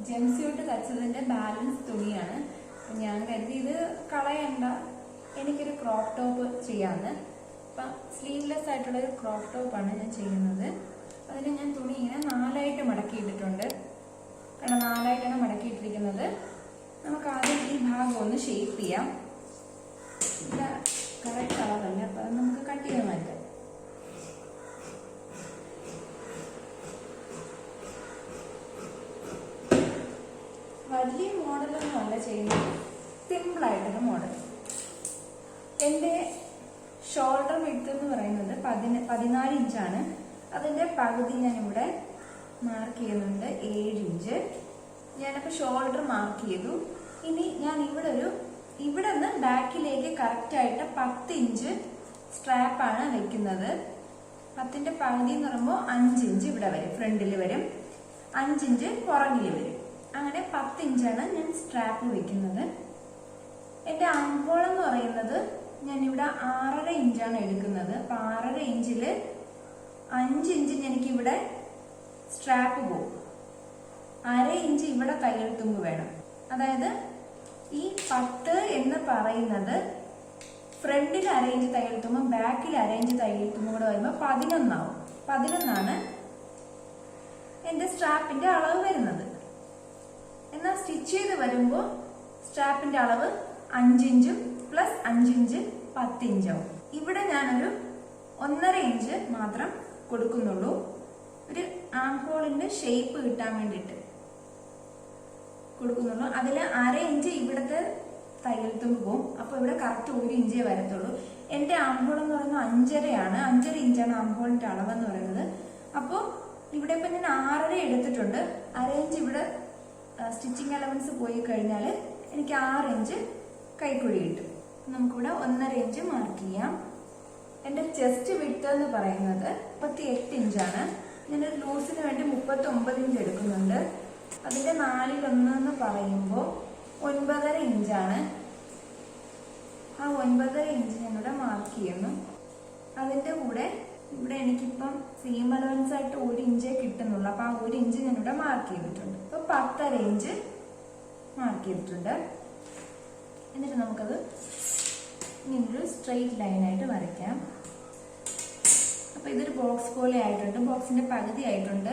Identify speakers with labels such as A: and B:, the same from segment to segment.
A: Jumpsuit തച്ചതിൻ്റെ balance തുണിയാണ്. അപ്പം ഞാൻ കരുതി ഇത് കളയണ്ട, എനിക്കൊരു ക്രോപ്പ് ടോപ്പ് ചെയ്യാമെന്ന്. അപ്പം സ്ലീവ്ലെസ് ആയിട്ടുള്ളൊരു ക്രോപ്പ് ടോപ്പാണ് ഞാൻ ചെയ്യുന്നത്. അതിന് ഞാൻ തുണി ഇങ്ങനെ 4ആയിട്ട് മടക്കിയിട്ടിട്ടുണ്ട്. കാരണം 4ആയിട്ടാണ് മടക്കിയിട്ടിരിക്കുന്നത്. നമുക്ക് ആദ്യം ഈ ഭാഗം ഒന്ന് ഷേപ്പ് ചെയ്യാം. ഇവിടെ കറക്റ്റ് അളവല്ല, അപ്പം അത് നമുക്ക് കട്ട് ചെയ്ത് മാറ്റാം. വലിയ മോഡലൊന്നും അല്ല ചെയ്യുന്നത്, സിമ്പിളായിട്ടൊരു മോഡൽ. എൻ്റെ ഷോൾഡർ വിഡ്ത്ത് എന്ന് പറയുന്നത് 14 ഇഞ്ചാണ്. അതിൻ്റെ പകുതി ഞാനിവിടെ മാർക്ക് ചെയ്യുന്നുണ്ട് 7 ഇഞ്ച്. ഞാനപ്പോൾ ഷോൾഡർ മാർക്ക് ചെയ്തു. ഇനി ഞാൻ ഇവിടെ നിന്ന് ബാക്കിലേക്ക് കറക്റ്റായിട്ട് 10 ഇഞ്ച് സ്ട്രാപ്പാണ് വെക്കുന്നത്. 10ൻ്റെ പകുതി എന്ന് പറയുമ്പോൾ 5 ഇഞ്ച് ഇവിടെ വരും, ഫ്രണ്ടിൽ വരും, 5 ഇഞ്ച് പുറകിൽ വരും. അങ്ങനെ 10 ഇഞ്ചാണ് ഞാൻ സ്ട്രാപ്പ് വെക്കുന്നത്. എൻ്റെ ആംഹോൾ എന്ന് പറയുന്നത് ഞാനിവിടെ 6.5 ഇഞ്ചാണ് എടുക്കുന്നത്. അപ്പം 6.5 ഇഞ്ചിൽ 5 ഇഞ്ച് എനിക്കിവിടെ സ്ട്രാപ്പ് പോകും. 1/2 ഇഞ്ച് ഇവിടെ കയ്യെഴുത്തുമ്പ് വേണം. അതായത് ഈ 10 എന്ന് പറയുന്നത് ഫ്രണ്ടിൽ 1/2 ഇഞ്ച് തയ്യെഴുത്തുമ്പോൾ ബാക്കിൽ 1/2 ഇഞ്ച് തയ്യെഴുത്തുമ്പോൾ കൂടെ വരുമ്പോൾ 11 ആവും. 11 എൻ്റെ സ്ട്രാപ്പിൻ്റെ അളവ് വരുന്നത്. എന്നാൽ സ്റ്റിച്ച് ചെയ്ത് വരുമ്പോൾ സ്ട്രാപ്പിൻ്റെ അളവ് 5 ഇഞ്ചും പ്ലസ് 5 ഇഞ്ച് 10 ഇഞ്ചാവും. ഇവിടെ ഞാനൊരു 1.5 ഇഞ്ച് മാത്രം കൊടുക്കുന്നുള്ളൂ, ഒരു ആംഹോളിൻ്റെ ഷേപ്പ് കിട്ടാൻ വേണ്ടിയിട്ട് കൊടുക്കുന്നുള്ളൂ. അതിൽ 1/2 ഇഞ്ച് ഇവിടുത്തെ തയ്യെഴുത്തുമ്പോൾ പോകും. അപ്പോൾ ഇവിടെ കറക്റ്റ് 1 ഇഞ്ചേ വരത്തുള്ളൂ. എൻ്റെ ആംഹോൾ എന്ന് പറയുന്നത് 5.5 ആണ്. 5.5 ഇഞ്ചാണ് ആംഹോളിൻ്റെ അളവെന്ന് പറയുന്നത്. അപ്പോൾ ഇവിടെ ഇപ്പം ഞാൻ 6.5 എടുത്തിട്ടുണ്ട്. 1/2 ഇഞ്ച് ഇവിടെ സ്റ്റിച്ചിങ് അലവൻസ് പോയി കഴിഞ്ഞാൽ എനിക്ക് 6 ഇഞ്ച് കൈക്കുഴി കിട്ടും. നമുക്കിവിടെ 1.5 ഇഞ്ച് മാർക്ക് ചെയ്യാം. എൻ്റെ ചെസ്റ്റ് വിഡ്ത്ത് എന്ന് പറയുന്നത് 38 ഇഞ്ചാണ്. ഞാനൊരു ലൂസിന് വേണ്ടി 39 ഇഞ്ച് എടുക്കുന്നുണ്ട്. അതിൻ്റെ 4/1 എന്ന് പറയുമ്പോൾ 9.5 ഇഞ്ചാണ്. ആ 9.5 ഇഞ്ച് ഞാനിവിടെ മാർക്ക് ചെയ്യുന്നു. അതിൻ്റെ കൂടെ ഇവിടെ എനിക്കിപ്പം സീം അലവൻസ് ആയിട്ട് 1 ഇഞ്ചേ കിട്ടുന്നുള്ളൂ. അപ്പോൾ ആ 1 ഇഞ്ച് ഞാനിവിടെ മാർക്ക് ചെയ്തിട്ടുണ്ട്. അപ്പോൾ 10.5 ഇഞ്ച് മാർക്ക് ചെയ്തിട്ടുണ്ട്. എന്നിട്ട് നമുക്കത് ഇങ്ങനൊരു സ്ട്രെയിറ്റ് ലൈനായിട്ട് വരയ്ക്കാം. അപ്പോൾ ഇതൊരു ബോക്സ് പോലെ ആയിട്ടുണ്ട്. ബോക്സിൻ്റെ പകുതി ആയിട്ടുണ്ട്.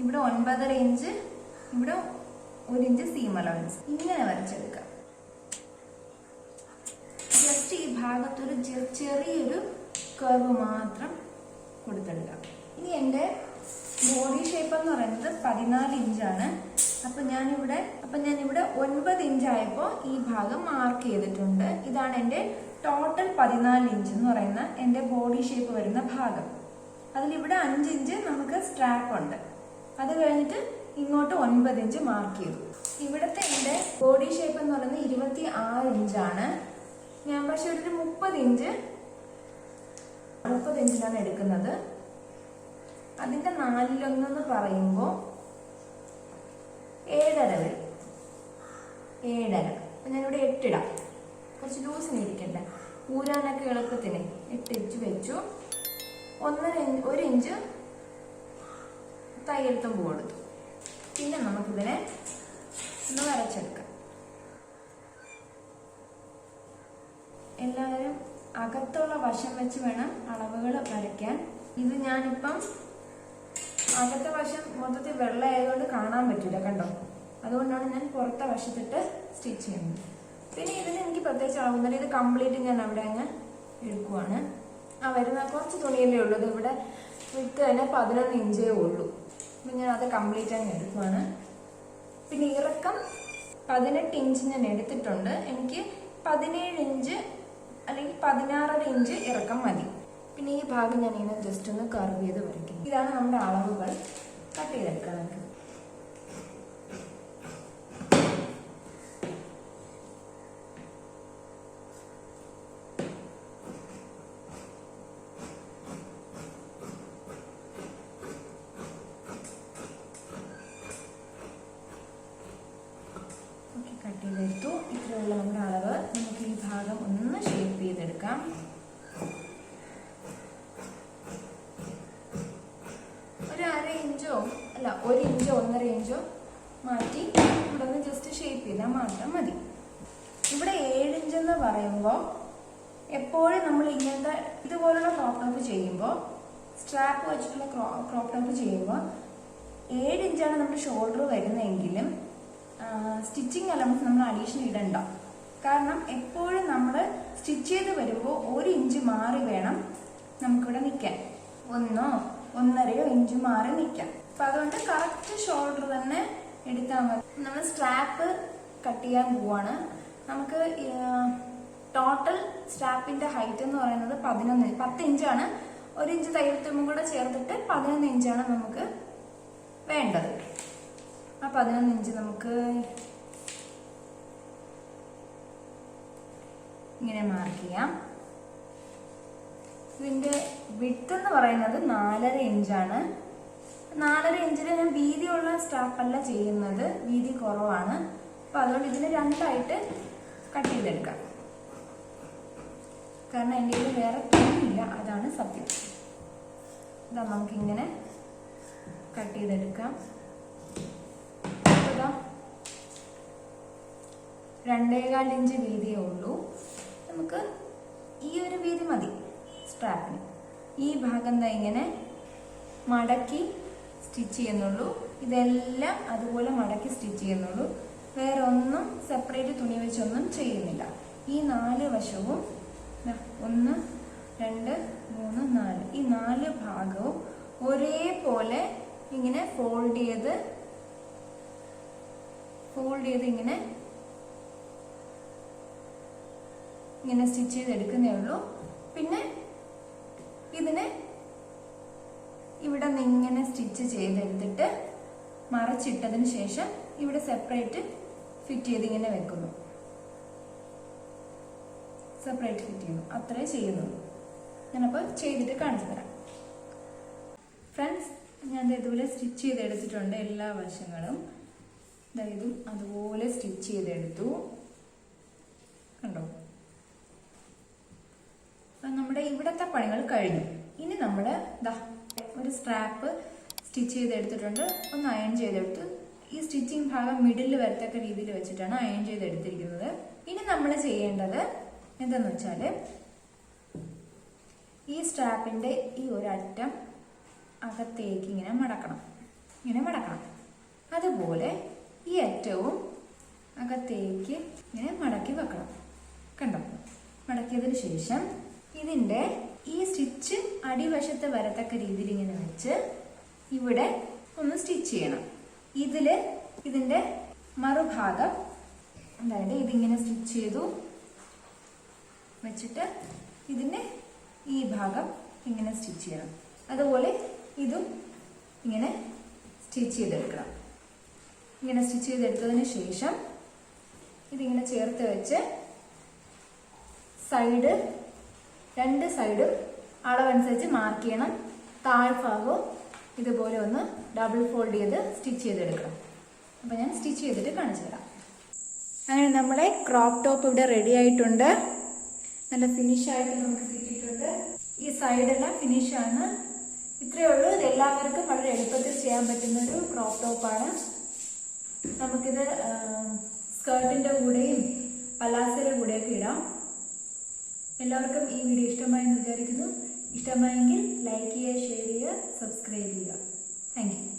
A: ഇവിടെ 9.5 ഇഞ്ച്, ഇവിടെ 1 ഇഞ്ച് സീം അലവൻസ്. ഇങ്ങനെ വരച്ചെടുക്കാം. ജസ്റ്റ് ഈ ഭാഗത്തൊരു ചെറിയൊരു കർവ് മാത്രം കൊടുത്തെടുക്കാം. ഇനി എൻ്റെ ബോഡി ഷേപ്പ് എന്ന് പറയുന്നത് 14 ഇഞ്ചാണ്. അപ്പം ഞാനിവിടെ 9 ഇഞ്ചായപ്പോൾ ഈ ഭാഗം മാർക്ക് ചെയ്തിട്ടുണ്ട്. ഇതാണ് എൻ്റെ ടോട്ടൽ 14 ഇഞ്ച് എന്ന് പറയുന്ന എൻ്റെ ബോഡി ഷേപ്പ് വരുന്ന ഭാഗം. അതിലിവിടെ 5 ഇഞ്ച് നമുക്ക് സ്ട്രാപ്പ് ഉണ്ട്. അത് കഴിഞ്ഞിട്ട് ഇങ്ങോട്ട് 9 ഇഞ്ച് മാർക്ക് ചെയ്തു. ഇവിടുത്തെ എൻ്റെ ബോഡി ഷേപ്പ് എന്ന് പറയുന്നത് 26 ഇഞ്ചാണ്. ഞാൻ പക്ഷെ ഒരു 30 ഇഞ്ചിലാണ് എടുക്കുന്നത്. അതിൻ്റെ 4/1 എന്ന് പറയുമ്പോൾ 7.5 വരും. 7.5. അപ്പം ഞാനിവിടെ 8 ഇടാം. കുറച്ച് ലൂസിന് ഇരിക്കട്ടെ, ഊരാനൊക്കെ എളുപ്പത്തിന് 8 ഇഞ്ച് വെച്ചു. 1 ഇഞ്ച് തയ്യെഴുത്തുമ്പ് കൊടുത്തു. പിന്നെ നമുക്കിതിനെ ഒന്ന് വരച്ചെടുക്കാം. എല്ലാവരും അകത്തുള്ള വശം വെച്ച് വേണം അളവുകൾ വരയ്ക്കാൻ. ഇത് ഞാനിപ്പം അകത്തെ വശം മൊത്തത്തിൽ വെള്ളമായതുകൊണ്ട് കാണാൻ പറ്റില്ല, കണ്ടോ? അതുകൊണ്ടാണ് ഞാൻ പുറത്തെ വശത്തിട്ട് സ്റ്റിച്ച് ചെയ്യുന്നത്. പിന്നെ ഇതിന് എനിക്ക് പ്രത്യേകിച്ച് അളവുന്നില്ല. ഇത് കംപ്ലീറ്റ് ഞാൻ അവിടെ അങ്ങ് എടുക്കുവാണ്. വരുന്ന കുറച്ച് തുണിയല്ലേ ഉള്ളൂ. ഇത് ഇവിടെ വിട്ട് തന്നെ 11 ഇഞ്ചേ ഉള്ളൂ. അപ്പം ഞാൻ അത് കംപ്ലീറ്റ് അങ്ങ് എടുക്കുവാണ്. പിന്നെ ഇറക്കം 18 ഇഞ്ച് ഞാൻ എടുത്തിട്ടുണ്ട്. എനിക്ക് 17 ഇഞ്ച് അല്ലെങ്കിൽ 16.5 ഇഞ്ച് ഇറക്കം മതി. പിന്നെ ഈ ഭാഗം ഞാൻ ഇങ്ങനെ ജസ്റ്റ് ഒന്ന് കർവ് ചെയ്ത് വരയ്ക്കും. ഇതാണ് നമ്മുടെ അളവുകൾ. കട്ട് ചെയ്തെടുക്കാം നമുക്ക്. കട്ട് ചെയ്തെടുത്തു. ഇത്രയുള്ള നമ്മുടെ അളവ്. നമുക്ക് ഈ ഭാഗം ഒന്ന് ഷേപ്പ് ചെയ്തെടുക്കാം. ഒരു 1/2 ഇഞ്ചോ അല്ല 1 ഇഞ്ചോ 1.5 ഇഞ്ചോ മാറ്റി ഇവിടെ ഒന്ന് ജസ്റ്റ് ഷേപ്പ് ചെയ്താൽ മാത്രം മതി. ഇവിടെ 7 ഇഞ്ച് എന്ന് പറയുമ്പോൾ എപ്പോഴും നമ്മൾ ഇങ്ങനത്തെ ഇതുപോലുള്ള ക്രോപ്പ് ടോപ്പ് ചെയ്യുമ്പോൾ, സ്ട്രാപ്പ് വെച്ചിട്ടുള്ള ക്രോപ്പ് ടോപ്പ് ചെയ്യുമ്പോൾ 7 ഇഞ്ചാണ് നമ്മുടെ ഷോൾഡർ വരുന്നതെങ്കിലും സ്റ്റിച്ചിങ് എലമെന്റ്സ് നമ്മൾ അഡീഷണൽ ഇടണ്ട. കാരണം എപ്പോഴും നമ്മൾ സ്റ്റിച്ച് ചെയ്ത് വരുമ്പോൾ 1 ഇഞ്ച് മാറി വേണം നമുക്കിവിടെ നിൽക്കാൻ, 1-1.5 ഇഞ്ച് മാറി നിൽക്കാം. അപ്പം അതുകൊണ്ട് കറക്റ്റ് ഷോൾഡർ തന്നെ എടുത്താൽ മതി. നമ്മൾ സ്ട്രാപ്പ് കട്ട് ചെയ്യാൻ പോവാണ്. നമുക്ക് ടോട്ടൽ സ്ട്രാപ്പിന്റെ ഹൈറ്റ് എന്ന് പറയുന്നത് 10 ഇഞ്ചാണ്. 1 ഇഞ്ച് തയ്യൽ തുമ്പും കൂടെ ചേർത്തിട്ട് 11 ഇഞ്ചാണ് നമുക്ക് വേണ്ടത്. ആ 11 ഇഞ്ച് നമുക്ക് ഇങ്ങനെ മാർക്ക് ചെയ്യാം. ഇതിന്റെ വിഡ്ത്ത് എന്ന് പറയുന്നത് 4.5 ഇഞ്ചാണ്. 4.5 ഇഞ്ചിൽ ഞാൻ വീതിയുള്ള സ്ട്രാപ്പല്ല ചെയ്യുന്നത്, വീതി കുറവാണ്. അപ്പൊ അതുകൊണ്ട് ഇതിന് 2ആയിട്ട് കട്ട് ചെയ്തെടുക്കാം. കാരണം എൻ്റെ കയ്യിൽ വേറെ തുണിയില്ല, അതാണ് സത്യം. ഇതാ നമുക്കിങ്ങനെ കട്ട് ചെയ്തെടുക്കാം. ഇതാ 2.25 ഇഞ്ച് വീതിയേ ഉള്ളൂ. നമുക്ക് ഈ ഒരു വീതി മതി സ്ട്രാപ്പിന്. ഈ ഭാഗം ഇങ്ങനെ മടക്കി സ്റ്റിച്ച് ചെയ്യുന്നുള്ളൂ. ഇതെല്ലാം അതുപോലെ മടക്കി സ്റ്റിച്ച് ചെയ്യുന്നുള്ളൂ. വേറെ ഒന്നും സെപ്പറേറ്റ് തുണി വെച്ചൊന്നും ചെയ്യുന്നില്ല. ഈ 4 വശവും 1, 2, 3, 4 ഈ 4 ഭാഗവും ഒരേപോലെ ഇങ്ങനെ ഫോൾഡ് ചെയ്ത് ഇങ്ങനെ സ്റ്റിച്ച് ചെയ്തെടുക്കുന്നേ ഉള്ളൂ. പിന്നെ ഇതിനെ ഇവിടെ നിന്ന് ഇങ്ങനെ സ്റ്റിച്ച് ചെയ്തെടുത്തിട്ട് മറച്ചിട്ടതിന് ശേഷം ഇവിടെ സെപ്പറേറ്റ് ഫിറ്റ് ചെയ്ത് ഇങ്ങനെ വെക്കുന്നു. സെപ്പറേറ്റ് ഫിറ്റ് ചെയ്യുന്നു, അത്രേ ചെയ്യുന്നുള്ളൂ. ഞാനപ്പോൾ ചെയ്തിട്ട് കാണിച്ചു തരാം. ഫ്രണ്ട്സ്, ഞാൻ ഇതുപോലെ സ്റ്റിച്ച് ചെയ്തെടുത്തിട്ടുണ്ട്. എല്ലാ വശങ്ങളും ഇതും അതുപോലെ സ്റ്റിച്ച് ചെയ്തെടുത്തു. കണ്ടോ? അപ്പം നമ്മുടെ ഇവിടത്തെ പണികൾ കഴിഞ്ഞു. ഇനി നമ്മൾ ഒരു സ്ട്രാപ്പ് സ്റ്റിച്ച് ചെയ്തെടുത്തിട്ടുണ്ട്, ഒന്ന് അയൺ ചെയ്തെടുത്ത് ഈ സ്റ്റിച്ചിങ് ഭാഗം മിഡിൽ വരത്തക്ക രീതിയിൽ വെച്ചിട്ടാണ് അയൺ ചെയ്തെടുത്തിരിക്കുന്നത്. ഇനി നമ്മൾ ചെയ്യേണ്ടത് എന്താന്ന് വെച്ചാൽ ഈ സ്ട്രാപ്പിന്റെ ഈ ഒരു അറ്റം അകത്തേക്ക് ഇങ്ങനെ മടക്കണം. അതുപോലെ ഈ അറ്റവും അകത്തേക്ക് ഇങ്ങനെ മടക്കി വെക്കണം. കണ്ടോ? മടക്കിയതിന് ശേഷം ഇതിന്റെ ഈ സ്റ്റിച്ച് അടിവശത്ത് വരത്തക്ക രീതിയിൽ ഇങ്ങനെ വെച്ച് ഇവിടെ ഒന്ന് സ്റ്റിച്ച് ചെയ്യണം. ഇതിന്റെ മറുഭാഗം, അതായത് ഇതിങ്ങനെ സ്റ്റിച്ച് ചെയ്തു വെച്ചിട്ട് ഇതിന്റെ ഈ ഭാഗം ഇങ്ങനെ സ്റ്റിച്ച് ചെയ്യണം. അതുപോലെ ഇതും ഇങ്ങനെ സ്റ്റിച്ച് ചെയ്തെടുക്കണം. ഇങ്ങനെ സ്റ്റിച്ച് ചെയ്തെടുത്തതിന് ശേഷം ഇതിങ്ങനെ ചേർത്ത് വെച്ച് രണ്ട് സൈഡും അളവനുസരിച്ച് മാർക്ക് ചെയ്യണം. താഴ്ഭാഗവും ഇതുപോലെ ഒന്ന് ഡബിൾ ഫോൾഡ് ചെയ്ത് സ്റ്റിച്ച് ചെയ്തെടുക്കണം. അപ്പം ഞാൻ സ്റ്റിച്ച് ചെയ്തിട്ട് കാണിച്ചു തരാം. അങ്ങനെ നമ്മളെ ക്രോപ്പ് ടോപ്പ് ഇവിടെ റെഡി ആയിട്ടുണ്ട്. നല്ല ഫിനിഷായിട്ട് നമുക്ക് കിട്ടിയിട്ടുണ്ട്. ഈ സൈഡെല്ലാം ഫിനിഷാണ്. ഇത്രയേ ഉള്ളൂ. ഇത് എല്ലാവർക്കും വളരെ എളുപ്പത്തിൽ ചെയ്യാൻ പറ്റുന്ന ഒരു ക്രോപ്പ് ടോപ്പാണ്. നമുക്കിത് സ്കേർട്ടിന്റെ കൂടെയും പലാസയുടെ കൂടെയൊക്കെ ഇടാം. എല്ലാവർക്കും ഈ വീഡിയോ ഇഷ്ടമായെന്ന് വിചാരിക്കുന്നു. ഇഷ്ടമായെങ്കിൽ ലൈക്ക് ചെയ്യുക, ഷെയർ ചെയ്യുക, സബ്സ്ക്രൈബ് ചെയ്യുക. Thank you.